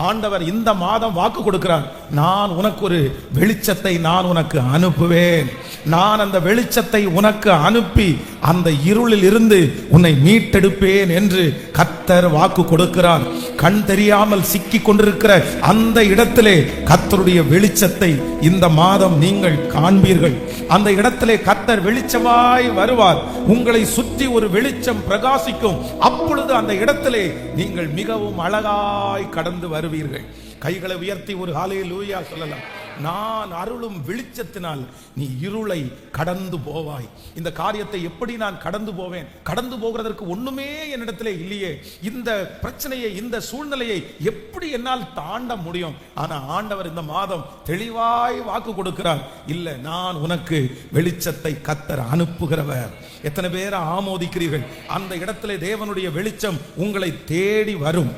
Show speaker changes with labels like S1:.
S1: ஆண்டவர் இந்த மாதம் வாக்கு கொடுக்கிறார், நான் உனக்கு ஒரு வெளிச்சத்தை நான் உனக்கு அனுப்புவேன். நான் அந்த வெளிச்சத்தை உனக்கு அனுப்பி அந்த இருளில் இருந்து உன்னை மீட்டெடுப்பேன் என்று கர்த்தர் வாக்கு கொடுக்கிறார். கண் தெரியாமல் சிக்கி கொண்டிருக்கிற அந்த இடத்திலே கர்த்தருடைய வெளிச்சத்தை இந்த மாதம் நீங்கள் காண்பீர்கள். அந்த இடத்திலே கர்த்தர் வெளிச்சமாய் வருவார். உங்களை சுற்றி ஒரு வெளிச்சம் பிரகாசிக்கும். அப்பொழுது அந்த இடத்திலே நீங்கள் மிகவும் அழகாய் கடந்து வருவீர்கள். கைகளை உயர்த்தி ஒரு ஹல்லேலூயா சொல்லலாம். நான் அருளும் வெளிச்சத்தினால் நீ இருளை கடந்து போவாய். இந்த காரியத்தை எப்படி நான் கடந்து போவேன்? கடந்து போகிறதற்கு ஒண்ணுமே என்னிடத்திலே இல்லையே. இந்த பிரச்சனையை, இந்த சூழ்நிலையை எப்படி என்னால் தாண்ட முடியும்? ஆனா ஆண்டவர் இந்த மாதம் தெளிவாய் வாக்கு கொடுக்கிறார், இல்ல, நான் உனக்கு வெளிச்சத்தை கர்த்தர் அனுப்புகிறவர். எத்தனை பேரை ஆமோதிக்கிறீர்கள்? அந்த இடத்திலே தேவனுடைய வெளிச்சம் உங்களை தேடி வரும்.